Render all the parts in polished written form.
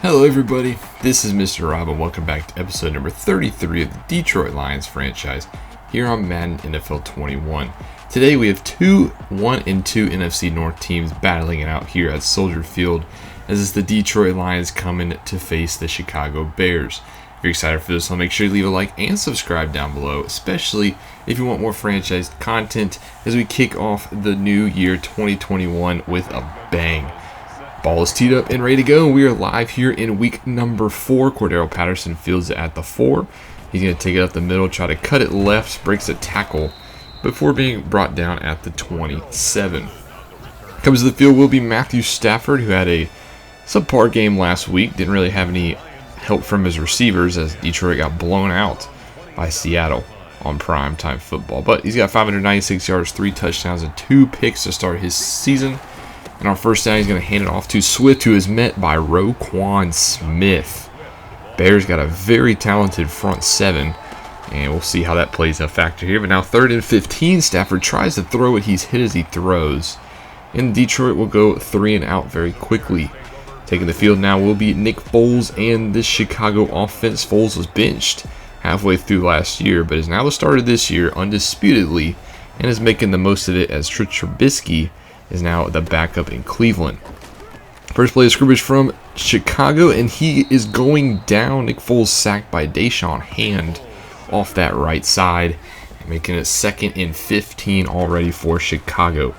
Hello everybody, this is Mr. Rob and welcome back to episode number 33 of the Detroit Lions franchise here on Madden NFL 21. Today we have two 1-2 NFC North teams battling it out here at Soldier Field as it's the Detroit Lions coming to face the Chicago Bears. If you're excited for this, I'll make sure you leave a like and subscribe down below, especially if you want more franchise content as we kick off the new year 2021 with a bang. Ball is teed up and ready to go. We are live here in week number 4. Cordero Patterson fields it at the 4. He's going to take it up the middle, try to cut it left, breaks a tackle before being brought down at the 27. Comes to the field will be Matthew Stafford, who had a subpar game last week. Didn't really have any help from his receivers as Detroit got blown out by Seattle on primetime football. But he's got 596 yards, 3 touchdowns, and 2 picks to start his season. And on first down, he's going to hand it off to Swift, who is met by Roquan Smith. Bears got a very talented front 7, and we'll see how that plays a factor here. But now 3rd and 15, Stafford tries to throw it. He's hit as he throws. And Detroit will go 3 and out very quickly. Taking the field now will be Nick Foles and this Chicago offense. Foles was benched halfway through last year, but is now the starter this year undisputedly and is making the most of it as Trubisky is now the backup in Cleveland. First play of scrimmage from Chicago, and he is going down. Nick Foles sacked by Deshaun Hand off that right side, making it 2nd and 15 already for Chicago.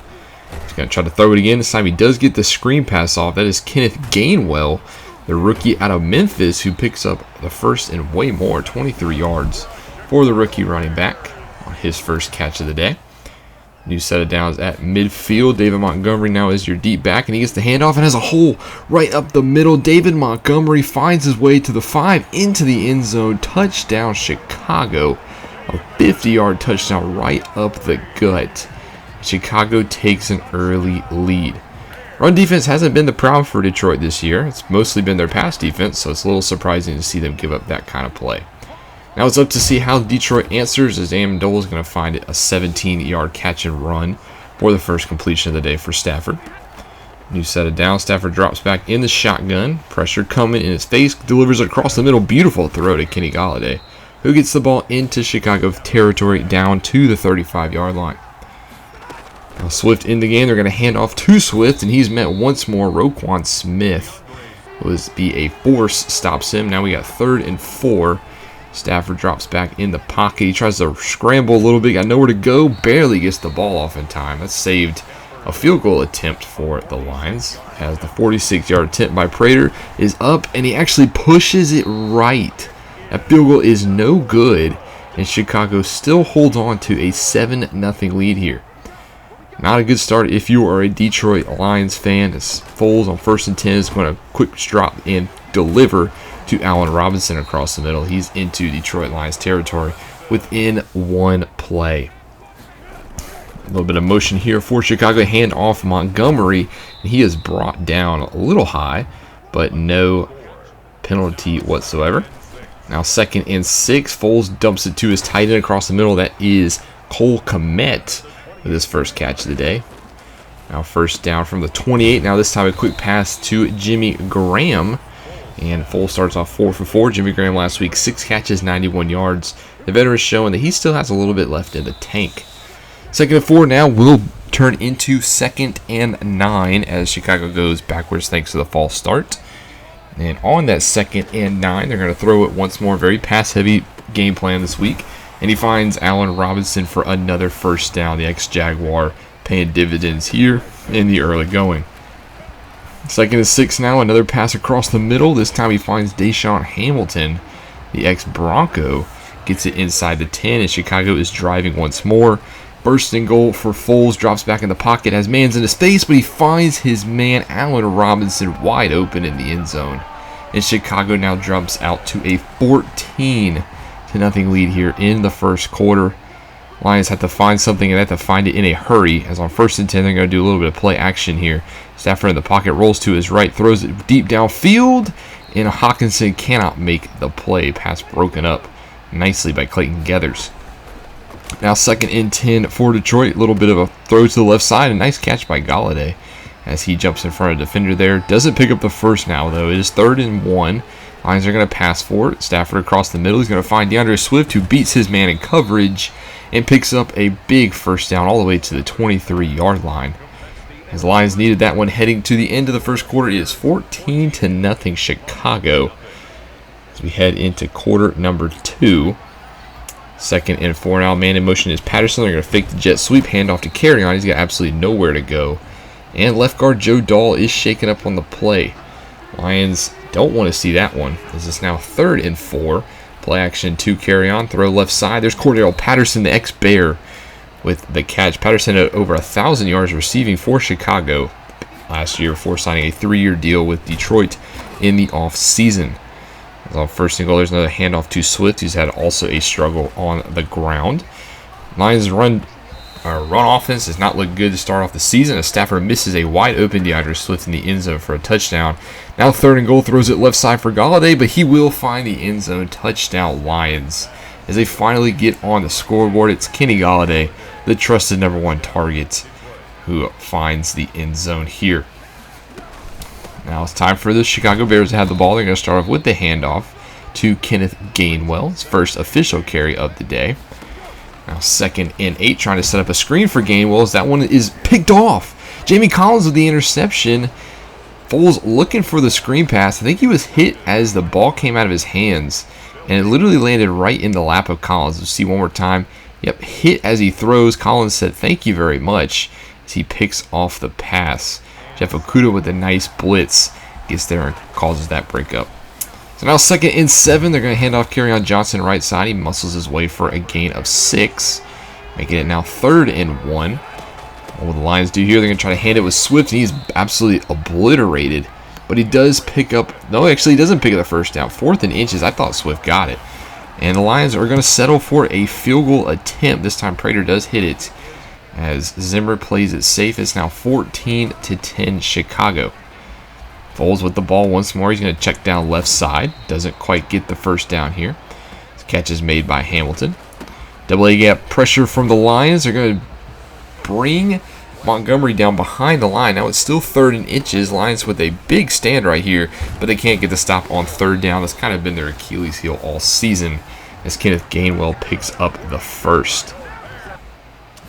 He's going to try to throw it again. This time he does get the screen pass off. That is Kenneth Gainwell, the rookie out of Memphis, who picks up the first and way more, 23 yards for the rookie running back on his first catch of the day. New set of downs at midfield. David Montgomery now is your deep back, and he gets the handoff and has a hole right up the middle. David Montgomery finds his way to the 5 into the end zone. Touchdown Chicago. A 50-yard touchdown right up the gut. Chicago takes an early lead. Run defense hasn't been the problem for Detroit this year. It's mostly been their pass defense, so it's a little surprising to see them give up that kind of play. Now it's up to see how Detroit answers as Amendola is going to find a 17-yard catch and run for the first completion of the day for Stafford. New set of downs. Stafford drops back in the shotgun. Pressure coming in his face. Delivers it across the middle. Beautiful throw to Kenny Golladay, who gets the ball into Chicago territory down to the 35-yard line. Now Swift in the game. They're going to hand off to Swift, and he's met once more. Roquan Smith was be a force, stops him. Now we got 3rd and 4. Stafford drops back in the pocket. He tries to scramble a little bit. Got nowhere to go. Barely gets the ball off in time. That saved a field goal attempt for the Lions, as the 46-yard attempt by Prater is up, and he actually pushes it right. That field goal is no good, and Chicago still holds on to a 7-0 lead here. Not a good start if you are a Detroit Lions fan, as Foles on 1st and 10 is going to quick drop and deliver to Allen Robinson across the middle. He's into Detroit Lions territory within 1 play. A little bit of motion here for Chicago. Hand off Montgomery, and he is brought down a little high, but no penalty whatsoever. Now 2nd and 6. Foles dumps it to his tight end across the middle. That is Cole Kmet with his first catch of the day. Now first down from the 28. Now this time a quick pass to Jimmy Graham. And Foles starts off 4 for 4. Jimmy Graham last week, 6 catches, 91 yards. The veteran is showing that he still has a little bit left in the tank. 2nd and 4 now will turn into 2nd and 9 as Chicago goes backwards thanks to the false start. And on that 2nd and 9, they're going to throw it once more. Very pass-heavy game plan this week. And he finds Allen Robinson for another first down. The ex-Jaguar paying dividends here in the early going. 2nd and 6 now, another pass across the middle. This time he finds Deshaun Hamilton, the ex-Bronco, gets it inside the 10, and Chicago is driving once more. Bursting goal for Foles, drops back in the pocket, has man's in his face, but he finds his man Allen Robinson wide open in the end zone. And Chicago now jumps out to a 14-0 lead here in the first quarter. Lions have to find something, and they have to find it in a hurry, as on 1st and 10, they're going to do a little bit of play action here. Stafford in the pocket, rolls to his right, throws it deep downfield, and Hawkinson cannot make the play. Pass broken up nicely by Clayton Geathers. Now 2nd and 10 for Detroit. A little bit of a throw to the left side. A nice catch by Golladay. as he jumps in front of the defender there. Doesn't pick up the first now, though. It is 3rd and 1. Lions are going to pass for it. Stafford across the middle. He's going to find DeAndre Swift, who beats his man in coverage and picks up a big first down all the way to the 23-yard line. As the Lions needed that one heading to the end of the first quarter, it is 14-0 Chicago. As we head into quarter number 2. 2nd and 4 now. Man in motion is Patterson. They're going to fake the jet sweep, handoff to Carrion. He's got absolutely nowhere to go. And left guard Joe Dahl is shaken up on the play. Lions don't want to see that one. This is now 3rd and 4. Play action to Carrion. Throw left side. There's Cordell Patterson, the ex-Bear, with the catch. Patterson had over 1,000 yards receiving for Chicago last year before signing a 3-year deal with Detroit in the offseason. As on 1st and goal, there's another handoff to Swift, who's had also a struggle on the ground. Lions run offense does not look good to start off the season as Stafford misses a wide open DeAndre Swift in the end zone for a touchdown. Now 3rd and goal, throws it left side for Galladay, but he will find the end zone. Touchdown Lions. As they finally get on the scoreboard, it's Kenny Galladay, the trusted number 1 target, who finds the end zone here. Now it's time for the Chicago Bears to have the ball. They're going to start off with the handoff to Kenneth Gainwell, his first official carry of the day. Now 2nd and 8, trying to set up a screen for Gainwell as that one is picked off. Jamie Collins with the interception. Foles looking for the screen pass. I think he was hit as the ball came out of his hands, and it literally landed right in the lap of Collins. Let's see one more time. Yep, hit as he throws. Collins said thank you very much as he picks off the pass. Jeff Okudah with a nice blitz gets there and causes that breakup. So now 2nd and 7. They're going to hand off Kerryon Johnson right side. He muscles his way for a gain of 6. Making it now 3rd and 1. What will the Lions do here? They're going to try to hand it with Swift, and he's absolutely obliterated. But he does pick up... No, actually, he doesn't pick up the first down. 4th and inches. I thought Swift got it. And the Lions are going to settle for a field goal attempt. This time Prater does hit it as Zimmer plays it safe. It's now 14-10 Chicago. Foles with the ball once more. He's going to check down left side. Doesn't quite get the first down here. This catch is made by Hamilton. Double A gap pressure from the Lions. They're going to bring Montgomery down behind the line. Now it's still 3rd and inches. Lions with a big stand right here, but they can't get the stop on 3rd down. That's kind of been their Achilles heel all season as Kenneth Gainwell picks up the first.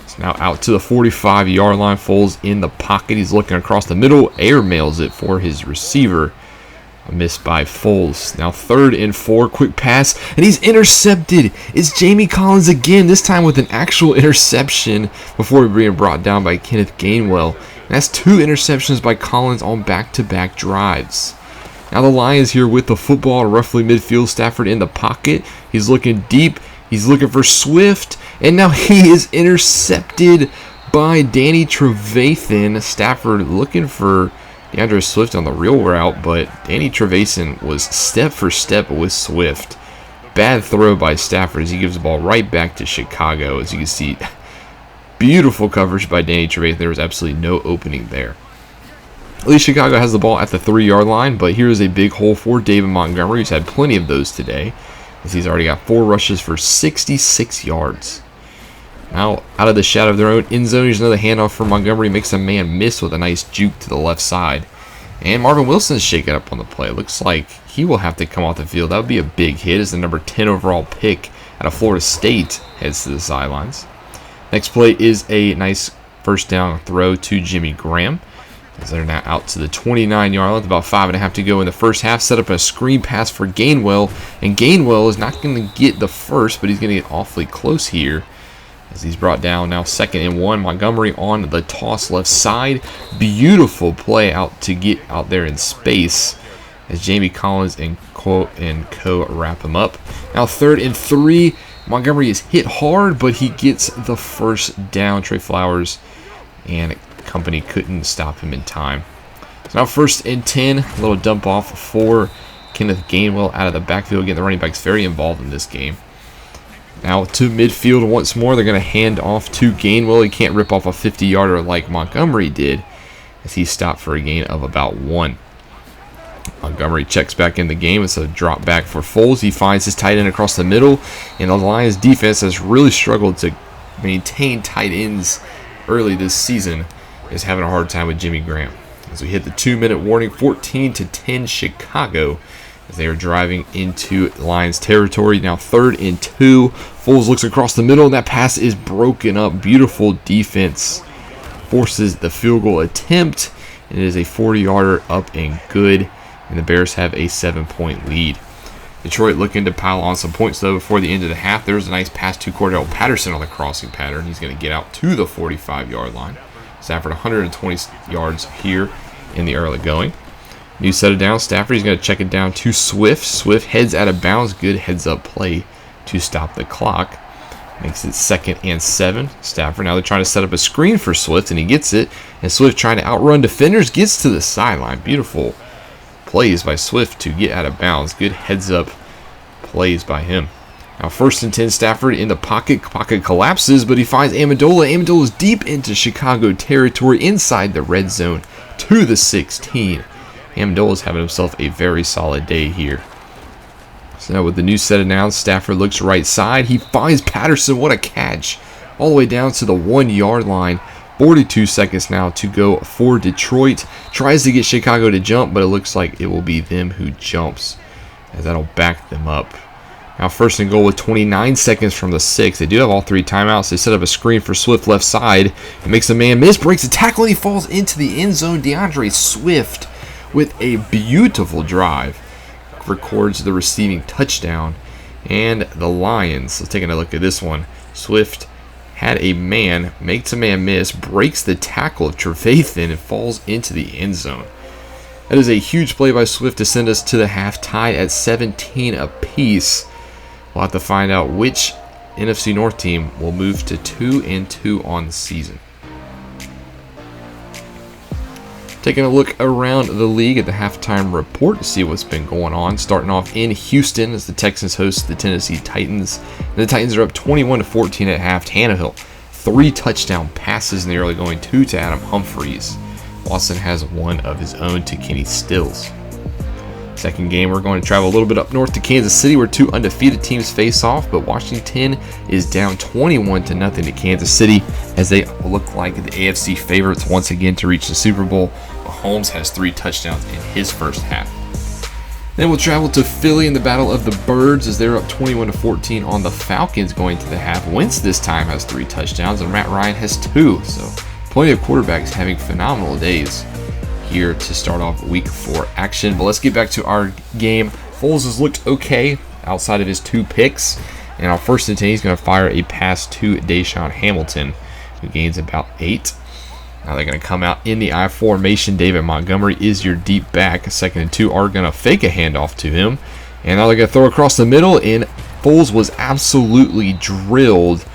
It's now out to the 45-yard line. Foles in the pocket. He's looking across the middle. Air mails it for his receiver. A miss by Foles. Now 3rd and 4. Quick pass. And he's intercepted. It's Jamie Collins again. This time with an actual interception before being brought down by Kenneth Gainwell. And that's 2 interceptions by Collins on back-to-back drives. Now the Lions here with the football roughly midfield. Stafford in the pocket. He's looking deep. He's looking for Swift. And now he is intercepted by Danny Trevathan. Stafford looking for DeAndre Swift on the real route, but Danny Trevathan was step for step with Swift. Bad throw by Stafford as he gives the ball right back to Chicago. As you can see, beautiful coverage by Danny Trevathan. There was absolutely no opening there. At least Chicago has the ball at the 3-yard line, but here's a big hole for David Montgomery, who's had plenty of those today, as he's already got 4 rushes for 66 yards. Now, out of the shadow of their own end zone, here's another handoff for Montgomery. Makes a man miss with a nice juke to the left side. And Marvin Wilson's shaken up on the play. Looks like he will have to come off the field. That would be a big hit as the number 10 overall pick out of Florida State heads to the sidelines. Next play is a nice first down throw to Jimmy Graham, as they're now out to the 29-yard line with about 5.5 to go in the first half. Set up a screen pass for Gainwell, and Gainwell is not going to get the first, but he's going to get awfully close here as he's brought down. Now 2nd and 1. Montgomery on the toss left side. Beautiful play out to get out there in space as Jamie Collins and co wrap him up. Now 3rd and 3. Montgomery is hit hard, but he gets the first down. Trey Flowers and company couldn't stop him in time. So now 1st and 10. A little dump off for Kenneth Gainwell out of the backfield. Again, the running back's very involved in this game. Now to midfield once more. They're going to hand off to Gainwell. He can't rip off a 50-yarder like Montgomery did, as he stopped for a gain of about 1. Montgomery checks back in the game. It's a drop back for Foles. He finds his tight end across the middle, and the Lions defense has really struggled to maintain tight ends early this season. Is having a hard time with Jimmy Graham. as we hit the 2-minute warning. 14-10 Chicago as they are driving into Lions territory. Now 3rd and 2. Foles looks across the middle, and that pass is broken up. Beautiful defense forces the field goal attempt, and it is a 40-yarder up and good, and the Bears have a 7-point lead. Detroit looking to pile on some points, though, before the end of the half. There's a nice pass to Cordell Patterson on the crossing pattern. He's going to get out to the 45-yard line. Stafford 120 yards here in the early going. New set it down. Stafford, he's going to check it down to Swift. Swift heads out of bounds. Good heads-up play to stop the clock. Makes it 2nd and 7. Stafford, now they're trying to set up a screen for Swift, and he gets it. And Swift, trying to outrun defenders, gets to the sideline. Beautiful plays by Swift to get out of bounds. Good heads-up plays by him. Now 1st and 10, Stafford in the pocket. Pocket collapses, but he finds Amendola. Amendola's deep into Chicago territory, inside the red zone to the 16. Amendola's having himself a very solid day here. So now with the new set announced, Stafford looks right side. He finds Patterson. What a catch. All the way down to the 1-yard line. 42 seconds now to go for Detroit. Tries to get Chicago to jump, but it looks like it will be them who jumps, as that'll back them up. Now 1st and goal with 29 seconds from the 6. They do have all 3 timeouts. They set up a screen for Swift left side. It makes a man miss, breaks a tackle, and he falls into the end zone. DeAndre Swift with a beautiful drive records the receiving touchdown. And the Lions, let's take a look at this one. Swift had a man, makes a man miss, breaks the tackle of Trevathan, and falls into the end zone. That is a huge play by Swift to send us to the half, tied at 17 apiece. We'll have to find out which NFC North team will move to 2-2 on the season. Taking a look around the league at the halftime report to see what's been going on. Starting off in Houston as the Texans host the Tennessee Titans. The Titans are up 21-14 at half. Tannehill, 3 touchdown passes in the early going, 2 to Adam Humphries. Watson has 1 of his own to Kenny Stills. Second game, we're going to travel a little bit up north to Kansas City, where 2 undefeated teams face off, but Washington is down 21-0 to Kansas City as they look like the AFC favorites once again to reach the Super Bowl. Mahomes has 3 touchdowns in his first half. Then we'll travel to Philly in the Battle of the Birds as they're up 21-14 on the Falcons going to the half. Wentz this time has 3 touchdowns and Matt Ryan has 2, so plenty of quarterbacks having phenomenal days here to start off week 4 action. But let's get back to our game. Foles has looked okay outside of his 2 picks. And on 1st and 10, he's going to fire a pass to Deshaun Hamilton, who gains about 8. Now they're going to come out in the I formation. David Montgomery is your deep back. 2nd and 2 are going to fake a handoff to him. And now they're going to throw across the middle. And Foles was absolutely drilled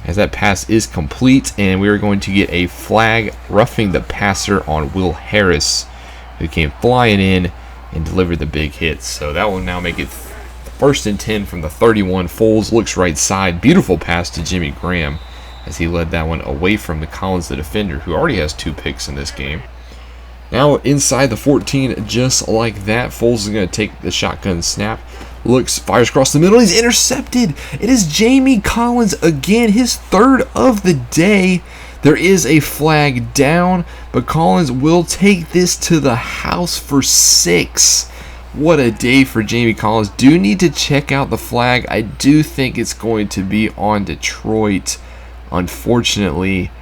as that pass is complete, and we are going to get a flag roughing the passer on Will Harris, who came flying in and delivered the big hit. So that will now make it 1st and 10 from the 31. Foles looks right side. Beautiful pass to Jimmy Graham as he led that one away from the Collins, the defender, who already has 2 picks in this game. Now inside the 14, just like that, Foles is going to take the shotgun snap. Looks, fires across the middle. He's intercepted. It is Jamie Collins again, his 3rd of the day. There is a flag down, but Collins will take this to the house for 6. What a day for Jamie Collins. Do need to check out the flag. I do think it's going to be on Detroit, unfortunately.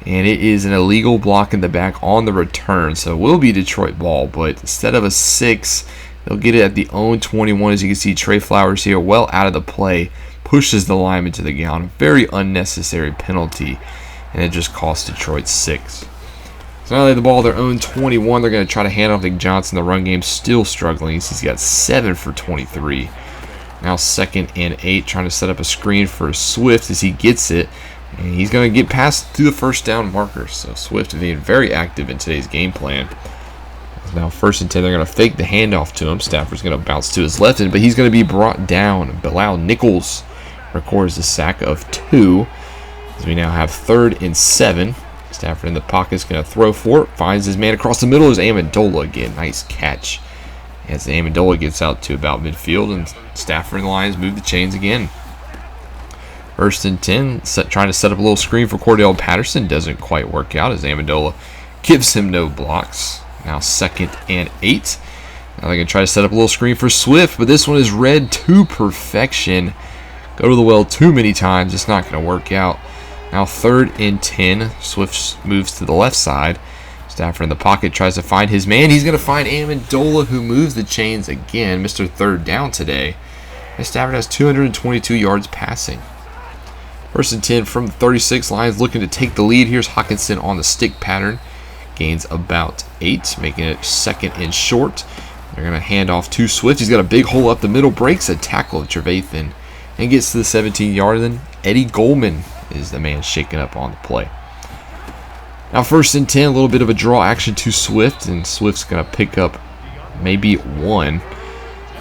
And it is an illegal block in the back on the return. So it will be Detroit ball, but instead of a 6, they'll get it at the own 21. As you can see, Trey Flowers here, well out of the play, pushes the lineman to the ground. Very unnecessary penalty, and it just cost Detroit 6. So now they have the ball at their own 21. They're going to try to hand off to Johnson. The run game still struggling. He's got 7 for 23. Now 2nd and 8, trying to set up a screen for Swift as he gets it. And he's going to get past through the 1st down marker. So Swift being very active in today's game plan. Now 1st and 10, they're going to fake the handoff to him. Stafford's going to bounce to his left, but he's going to be brought down. Bilal Nichols records the sack of 2. As we now have 3rd and 7. Stafford in the pocket is going to throw for it. Finds his man across the middle. Is Amendola again. Nice catch. As Amendola gets out to about midfield, and Stafford and the Lions move the chains again. 1st and 10, trying to set up a little screen for Cordell Patterson. Doesn't quite work out as Amendola gives him no blocks. Now 2nd and 8. Now they're going to try to set up a little screen for Swift, but this one is read to perfection. Go to the well too many times. It's not going to work out. Now 3rd and 10. Swift moves to the left side. Stafford in the pocket tries to find his man. He's going to find Amendola, who moves the chains again. Mr. 3rd down today. And Stafford has 222 yards passing. 1st and 10 from the 36. Lions looking to take the lead. Here's Hawkinson on the stick pattern. Gains about 8, making it 2nd and short. They're going to hand off to Swift. He's got a big hole up the middle. Breaks a tackle of Trevathan and gets to the 17-yard line. Eddie Goldman is the man shaking up on the play. Now 1st and 10, a little bit of a draw action to Swift, and Swift's going to pick up maybe 1.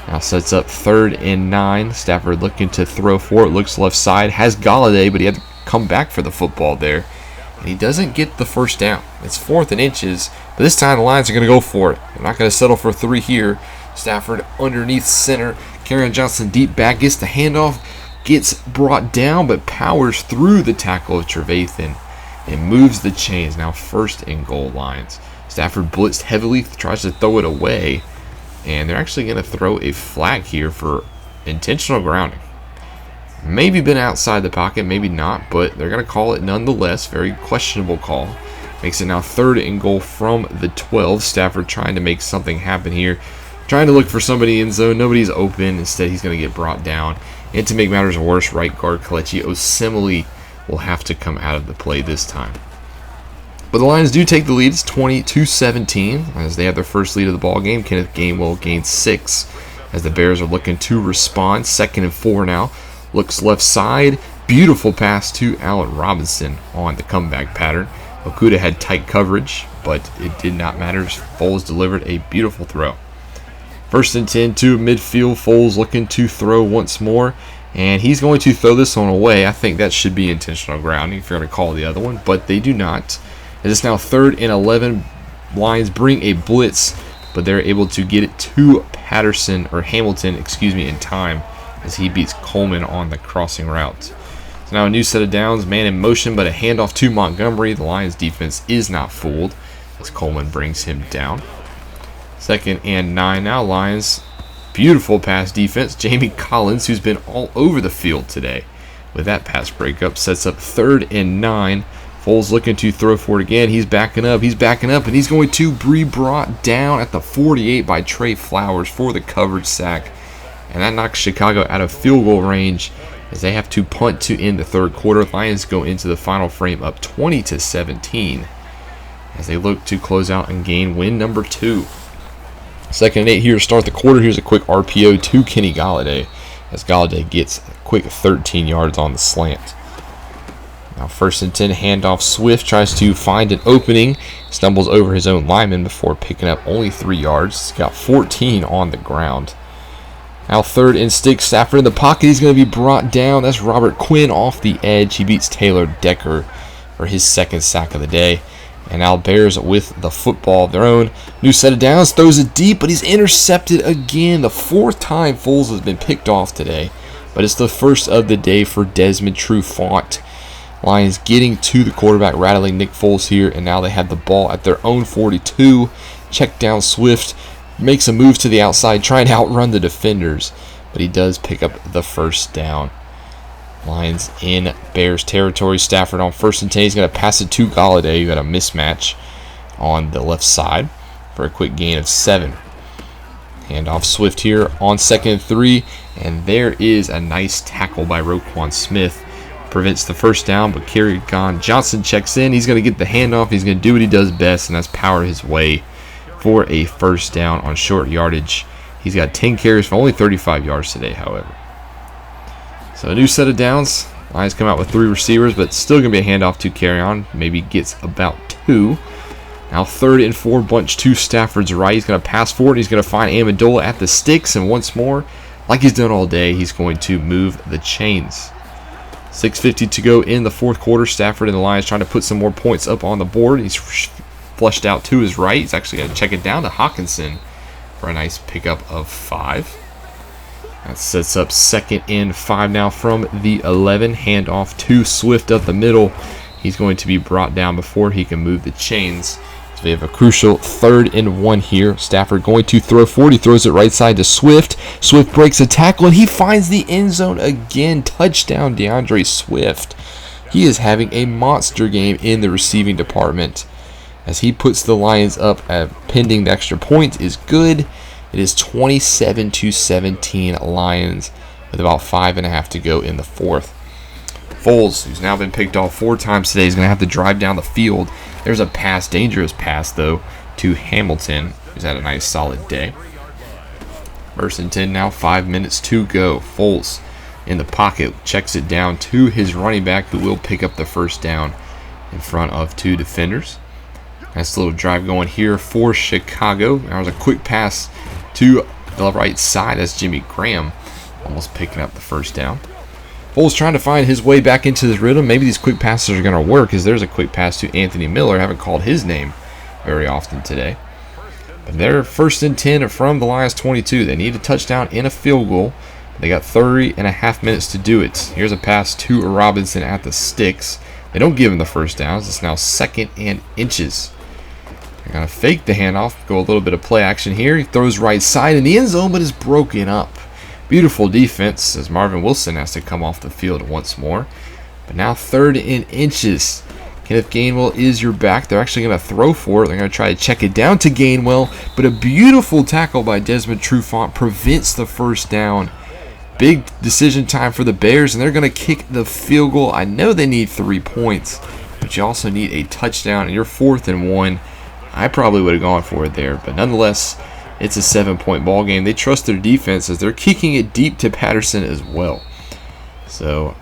Now sets up 3rd and 9. Stafford looking to throw for it. Looks left side. Has Galladay, but he had to come back for the football there. And he doesn't get the 1st down. It's 4th and inches, but this time the Lions are going to go for it. They're not going to settle for 3 here. Stafford underneath center. Kerryon Johnson deep back. Gets the handoff. Gets brought down, but powers through the tackle of Trevathan and moves the chains. Now 1st and goal Lions. Stafford blitzed heavily, tries to throw it away, and they're actually going to throw a flag here for intentional grounding. Maybe been outside the pocket, maybe not, but they're going to call it nonetheless. Very questionable call. Makes it now 3rd and goal from the 12. Stafford trying to make something happen here. Trying to look for somebody in zone. Nobody's open. Instead, he's going to get brought down. And to make matters worse, right guard Kelechi Osemele will have to come out of the play this time. But the Lions do take the lead. It's 20-17 as they have their first lead of the ball game. Kenneth Gainwell gains 6 as the Bears are looking to respond. 2nd and 4 now. Looks left side. Beautiful pass to Allen Robinson on the comeback pattern. Okudah had tight coverage, but it did not matter. Foles delivered a beautiful throw. 1st and 10 to midfield. Foles looking to throw once more. And he's going to throw this one away. I think that should be intentional grounding if you're going to call the other one, but they do not. It is now 3rd and 11. Lions bring a blitz, but they're able to get it to Hamilton, in time as he beats Coleman on the crossing route. So now a new set of downs, man in motion, but a handoff to Montgomery. The Lions defense is not fooled as Coleman brings him down. 2nd and 9 now. Lions. Beautiful pass defense. Jamie Collins, who's been all over the field today with that pass breakup, sets up 3rd and 9. Foles looking to throw for it again. He's backing up, and he's going to be brought down at the 48 by Trey Flowers for the coverage sack. And that knocks Chicago out of field goal range as they have to punt to end the 3rd quarter. Lions go into the final frame up 20-17 as they look to close out and gain win number 2. 2nd and 8 here to start the quarter. Here's a quick RPO to Kenny Galladay as Galladay gets a quick 13 yards on the slant. Now 1st and 10, handoff. Swift tries to find an opening, stumbles over his own lineman before picking up only 3 yards. He's got 14 on the ground. Now 3rd and 6, Stafford in the pocket. He's going to be brought down. That's Robert Quinn off the edge. He beats Taylor Decker for his 2nd sack of the day. And now Bears with the football of their own. New set of downs, throws it deep, but he's intercepted again. The 4th time Foles has been picked off today. But it's the first of the day for Desmond Trufant. Lions getting to the quarterback, rattling Nick Foles here. And now they have the ball at their own 42. Check down Swift. Makes a move to the outside, trying to outrun the defenders. But he does pick up the 1st down. Lions in Bears territory. Stafford on 1st and 10. He's going to pass it to Galladay. You got a mismatch on the left side for a quick gain of 7. Handoff Swift here on 2nd and 3. And there is a nice tackle by Roquan Smith. Prevents the 1st down, but Kerryon Johnson checks in. He's going to get the handoff. He's going to do what he does best, and that's power his way for a 1st down on short yardage. He's got 10 carries for only 35 yards today, however. So a new set of downs. Lions come out with 3 receivers, but still going to be a handoff to Kerryon. Maybe gets about 2. Now 3rd and 4, bunch to Stafford's right. He's going to pass forward. He's going to find Amendola at the sticks, and once more, like he's done all day, he's going to move the chains. 6:50 to go in the 4th quarter. Stafford and the Lions trying to put some more points up on the board. He's flushed out to his right. He's actually going to check it down to Hawkinson for a nice pickup of 5. That sets up 2nd and 5 now from the 11. Handoff to Swift up the middle. He's going to be brought down before he can move the chains. So we have a crucial 3rd and 1 here. Stafford going to throw 40, throws it right side to Swift. Swift breaks a tackle, and he finds the end zone again. Touchdown, DeAndre Swift. He is having a monster game in the receiving department as he puts the Lions up pending the extra point is good. It is 27-17 Lions with about 5.5 to go in the 4th. Foles, who's now been picked off 4 times today, is going to have to drive down the field. There's a pass, dangerous pass though, to Hamilton, who's had a nice solid day. 1st and 10 now, 5 minutes to go. Foles in the pocket, checks it down to his running back, who will pick up the 1st down in front of 2 defenders. Nice little drive going here for Chicago. There was a quick pass to the right side. That's Jimmy Graham almost picking up the 1st down. Foles trying to find his way back into this rhythm. Maybe these quick passes are going to work, as there's a quick pass to Anthony Miller. I haven't called his name very often today. But they're 1st and 10 from the Lions 22. They need a touchdown and a field goal. They got 30.5 minutes to do it. Here's a pass to Robinson at the sticks. They don't give him the 1st downs. It's now 2nd and inches. They're going to fake the handoff, go a little bit of play action here. He throws right side in the end zone, but is broken up. Beautiful defense as Marvin Wilson has to come off the field once more. But now 3rd and inches. Kenneth Gainwell is your back. They're actually going to throw for it. They're going to try to check it down to Gainwell, but a beautiful tackle by Desmond Trufant prevents the 1st down. Big decision time for the Bears, and they're going to kick the field goal. I know they need 3 points, but you also need a touchdown, and you're 4th and 1. I probably would have gone for it there, but nonetheless, it's a 7-point ball game. They trust their defense as they're kicking it deep to Patterson as well. So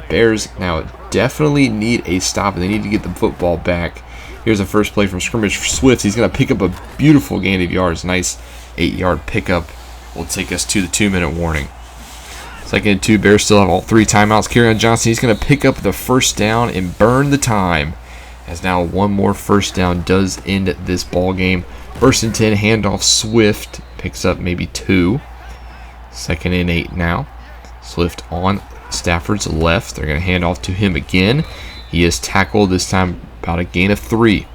Bears now definitely need a stop, and they need to get the football back. Here's a first play from scrimmage for Swift. He's going to pick up a beautiful gain of yards. Nice 8-yard pickup will take us to the 2-minute warning. 2nd and 2, Bears still have all 3 timeouts. Kerryon Johnson, he's going to pick up the 1st down and burn the time, as now 1 more 1st down does end this ball game. 1st and 10, handoff Swift, picks up maybe 2. 2nd and 8 now. Swift on Stafford's left. They're going to hand off to him again. He is tackled, this time about a gain of 3.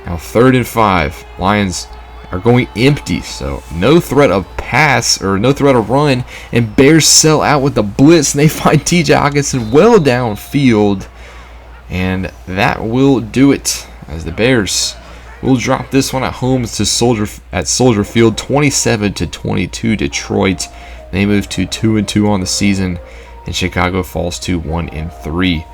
Now 3rd and 5. Lions are going empty, so no threat of pass or no threat of run, and Bears sell out with the blitz, and they find TJ Hockenson well downfield, and that will do it as the Bears will drop this one at home to Soldier Field, 27-22 Detroit. They move to 2-2 on the season, and Chicago falls to 1-3.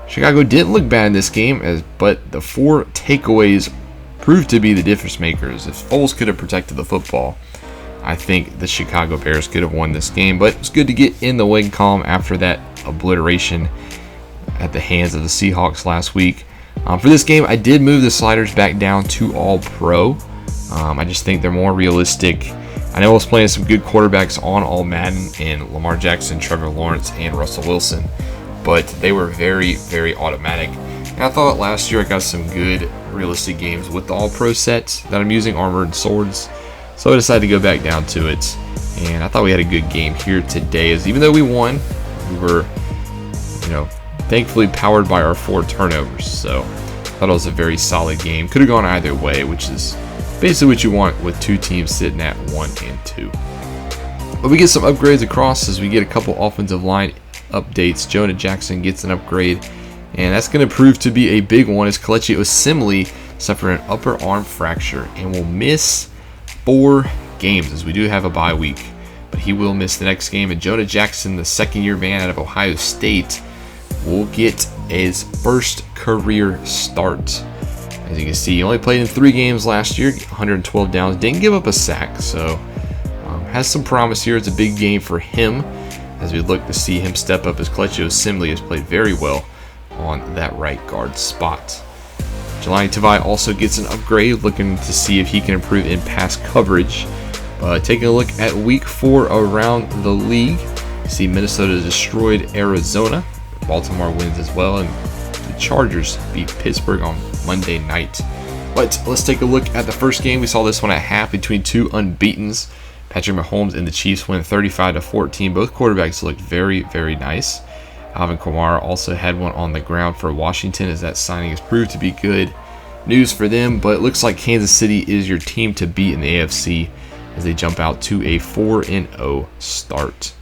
Chicago didn't look bad in this game, but the 4 takeaways proved to be the difference makers. If Foles could have protected the football, I think the Chicago Bears could have won this game, but it's good to get in the win column after that obliteration at the hands of the Seahawks last week. For this game, I did move the sliders back down to all pro. I just think they're more realistic. I know I was playing some good quarterbacks on all Madden in Lamar Jackson, Trevor Lawrence, and Russell Wilson, but they were very, very automatic. And I thought last year I got some good realistic games with the all pro sets that I'm using, armor and swords. So I decided to go back down to it, and I thought we had a good game here today. As even though we won, we were, thankfully powered by our 4 turnovers. So I thought it was a very solid game. Could have gone either way, which is basically what you want with 2 teams sitting at 1-2. But we get some upgrades across as we get a couple offensive line updates. Jonah Jackson gets an upgrade, and that's going to prove to be a big one as Kelechi Osemele suffered an upper arm fracture and will miss 4 games, as we do have a bye week. But he will miss the next game, and Jonah Jackson, the second-year man out of Ohio State, will get his first career start. As you can see, he only played in 3 games last year, 112 downs, didn't give up a sack, so has some promise here. It's a big game for him as we look to see him step up, as Kelechi Osemele has played very well on that right guard spot. Jelani Tavai also gets an upgrade, looking to see if he can improve in pass coverage. Taking a look at week 4 around the league, you see Minnesota destroyed Arizona. Baltimore wins as well, and the Chargers beat Pittsburgh on Monday night. But let's take a look at the first game. We saw this one at half between 2 unbeatens. Patrick Mahomes and the Chiefs win 35-14. Both quarterbacks looked very, very nice. Alvin Kamara also had one on the ground for Washington, as that signing has proved to be good. news for them, but it looks like Kansas City is your team to beat in the AFC as they jump out to a 4-0 start.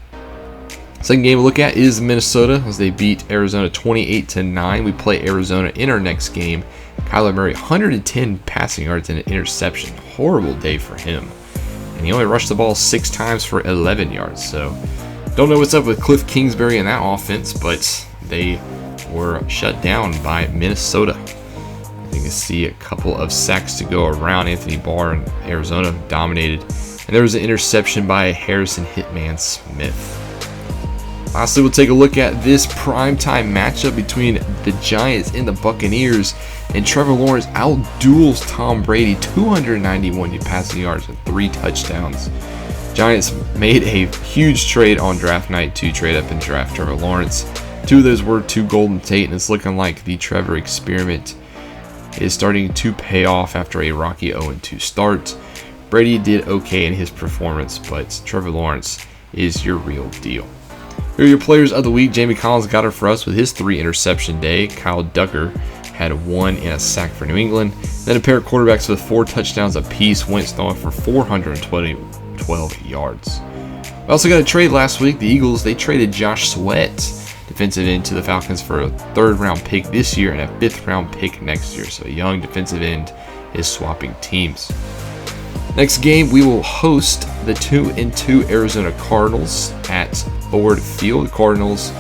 Second game we look at is Minnesota as they beat Arizona 28-9. We play Arizona in our next game. Kyler Murray, 110 passing yards and an interception. Horrible day for him. And he only rushed the ball 6 times for 11 yards. So, don't know what's up with Cliff Kingsbury in that offense, but they were shut down by Minnesota. You can see a couple of sacks to go around. Anthony Barr in Arizona dominated. And there was an interception by Harrison Hitman Smith. Lastly, we'll take a look at this primetime matchup between the Giants and the Buccaneers. And Trevor Lawrence outduels Tom Brady, 291 passing yards and 3 touchdowns. Giants made a huge trade on draft night to trade up and draft Trevor Lawrence. 2 of those were to Golden Tate, and it's looking like the Trevor experiment is starting to pay off after a rocky 0-2 start. Brady did okay in his performance, but Trevor Lawrence is your real deal. Here are your players of the week. Jamie Collins got it for us with his 3-interception day. Kyle Ducker had 1 and a sack for New England. Then a pair of quarterbacks with 4 touchdowns apiece. Wentz throwing for 412 yards. We also got a trade last week. The Eagles, they traded Josh Sweat, defensive end, to the Falcons for a 3rd-round pick this year and a 5th-round pick next year. So a young defensive end is swapping teams. Next game, we will host the 2-2 Arizona Cardinals at Ford Field. Cardinals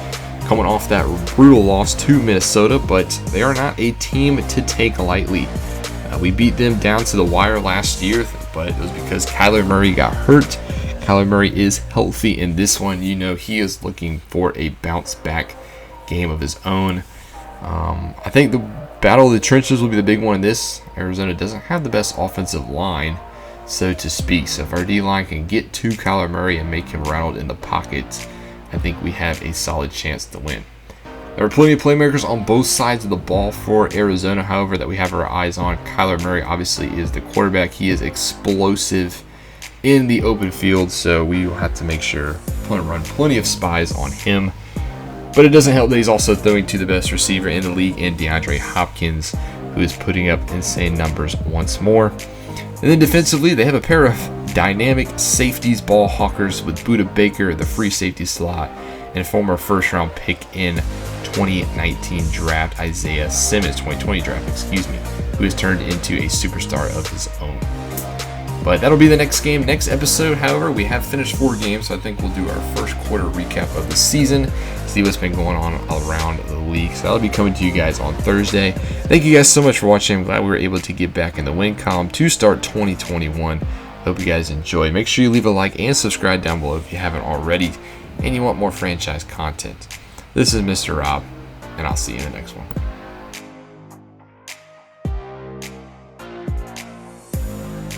coming off that brutal loss to Minnesota, but they are not a team to take lightly. We beat them down to the wire last year, but it was because Kyler Murray got hurt. Kyler Murray is healthy in this one. You know he is looking for a bounce-back game of his own. I think the battle of the trenches will be the big one in this. Arizona doesn't have the best offensive line, so to speak. So if our D-line can get to Kyler Murray and make him rattled in the pocket, I think we have a solid chance to win. There are plenty of playmakers on both sides of the ball for Arizona, however, that we have our eyes on. Kyler Murray obviously is the quarterback. He is explosive in the open field, so we will have to make sure to run plenty of spies on him. But it doesn't help that he's also throwing to the best receiver in the league in DeAndre Hopkins, who is putting up insane numbers once more. And then defensively, they have a pair of dynamic safeties, ball hawkers, with Budda Baker, the free safety slot, and former 1st-round pick in 2019 draft, Isaiah Simmons, 2020 draft, who has turned into a superstar of his own. But that'll be the next game. Next episode, however, we have finished 4 games, so I think we'll do our first quarter recap of the season, see what's been going on around the league. So that'll be coming to you guys on Thursday. Thank you guys so much for watching. I'm glad we were able to get back in the win column to start 2021. Hope you guys enjoy. Make sure you leave a like and subscribe down below if you haven't already and you want more franchise content. This is Mr. Rob, and I'll see you in the next one.